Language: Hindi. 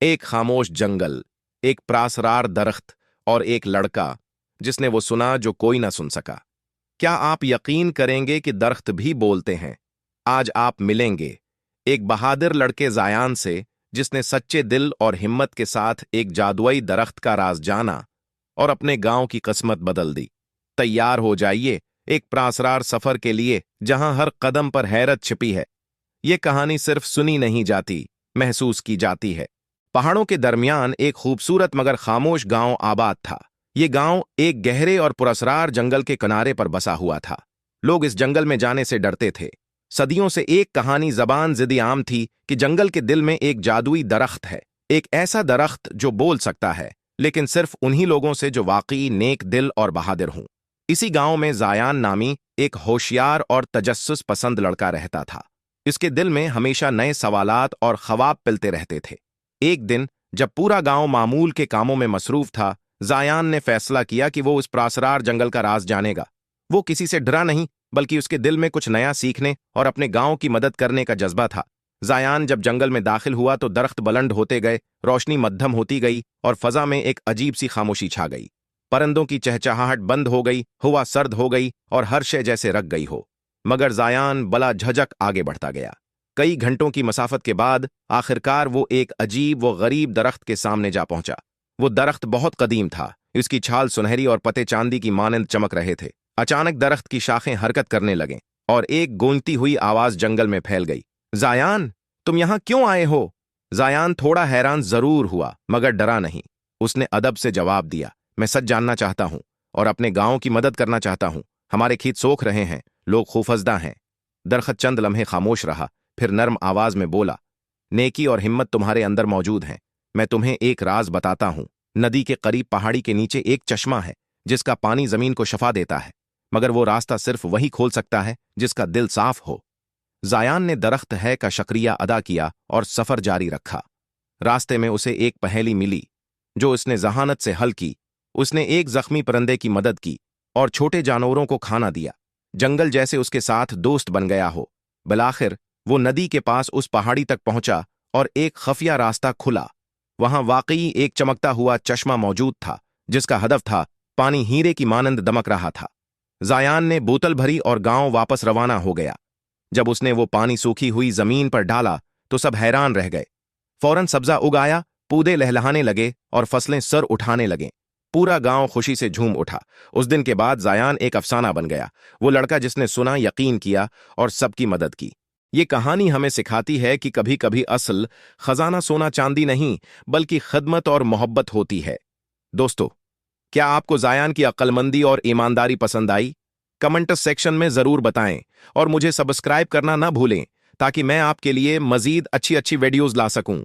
एक खामोश जंगल, एक प्रासरार दरख्त और एक लड़का जिसने वो सुना जो कोई ना सुन सका। क्या आप यकीन करेंगे कि दरख्त भी बोलते हैं? आज आप मिलेंगे एक बहादुर लड़के ज़ायान से जिसने सच्चे दिल और हिम्मत के साथ एक जादुई दरख्त का राज जाना और अपने गांव की किस्मत बदल दी। तैयार हो जाइए एक प्रासरार सफर के लिए जहां हर कदम पर हैरत छिपी है। ये कहानी सिर्फ सुनी नहीं जाती, महसूस की जाती है। पहाड़ों के दरमियान एक खूबसूरत मगर खामोश गांव आबाद था। ये गांव एक गहरे और पुरस्रार जंगल के किनारे पर बसा हुआ था। लोग इस जंगल में जाने से डरते थे। सदियों से एक कहानी जबान जिदी आम थी कि जंगल के दिल में एक जादुई दरख्त है, एक ऐसा दरख्त जो बोल सकता है, लेकिन सिर्फ उन्हीं लोगों से जो वाकई नेक दिल और बहादुर हों। इसी गांव में ज़ायान नामी एक होशियार और तजस्सुस पसंद लड़का रहता था। इसके दिल में हमेशा नए सवालात और ख्वाब पिलते रहते थे। एक दिन जब पूरा गांव मामूल के कामों में मसरूफ था, ज़ायान ने फैसला किया कि वो उस प्रासरार जंगल का राज जानेगा। वो किसी से डरा नहीं, बल्कि उसके दिल में कुछ नया सीखने और अपने गांव की मदद करने का जज्बा था। ज़ायान जब जंगल में दाखिल हुआ तो दरख्त बुलंद होते गए, रोशनी मध्यम होती गई और फजा में एक अजीब सी खामोशी छा गई। परिंदों की चहचहाहट बंद हो गई, हवा सर्द हो गई और हर शय जैसे रख गई हो। मगर ज़ायान बला झझक आगे बढ़ता गया। कई घंटों की मसाफत के बाद आखिरकार वो एक अजीब व गरीब दरख्त के सामने जा पहुंचा। वो दरख्त बहुत कदीम था, इसकी छाल सुनहरी और पत्ते चांदी की मानंद चमक रहे थे। अचानक दरख्त की शाखें हरकत करने लगें और एक गूंजती हुई आवाज जंगल में फैल गई। ज़ायान, तुम यहां क्यों आए हो? ज़ायान थोड़ा हैरान जरूर हुआ, मगर डरा नहीं। उसने अदब से जवाब दिया, मैं सच जानना चाहता हूं और अपने गांव की मदद करना चाहता हूं। हमारे खेत सोख रहे हैं, लोग खौफजदा हैं। दरख्त चंद लम्हे खामोश रहा, फिर नर्म आवाज में बोला, नेकी और हिम्मत तुम्हारे अंदर मौजूद हैं। मैं तुम्हें एक राज बताता हूं। नदी के करीब पहाड़ी के नीचे एक चश्मा है जिसका पानी जमीन को शफा देता है, मगर वो रास्ता सिर्फ वही खोल सकता है जिसका दिल साफ हो। ज़ायान ने दरख्त है का शुक्रिया अदा किया और सफर जारी रखा। रास्ते में उसे एक पहेली मिली जो उसने जहानत से हल की। उसने एक जख्मी परिंदे की मदद की और छोटे जानवरों को खाना दिया। जंगल जैसे उसके साथ दोस्त बन गया हो। बिलाखिर वो नदी के पास उस पहाड़ी तक पहुंचा और एक खफिया रास्ता खुला। वहां वाकई एक चमकता हुआ चश्मा मौजूद था जिसका हदफ था। पानी हीरे की मानंद दमक रहा था। ज़ायान ने बोतल भरी और गांव वापस रवाना हो गया। जब उसने वो पानी सूखी हुई जमीन पर डाला तो सब हैरान रह गए। फौरन सब्जा उगाया, पौधे लहलहाने लगे और फसलें सर उठाने लगे। पूरा गांव खुशी से झूम उठा। उस दिन के बाद ज़ायान एक अफसाना बन गया, वो लड़का जिसने सुना, यकीन किया और सबकी मदद की। ये कहानी हमें सिखाती है कि कभी कभी असल खजाना सोना चांदी नहीं, बल्कि खदमत और मोहब्बत होती है। दोस्तों, क्या आपको ज़ायान की अक्लमंदी और ईमानदारी पसंद आई? कमेंट सेक्शन में जरूर बताएं और मुझे सब्सक्राइब करना ना भूलें ताकि मैं आपके लिए मजीद अच्छी अच्छी वीडियोस ला सकूं।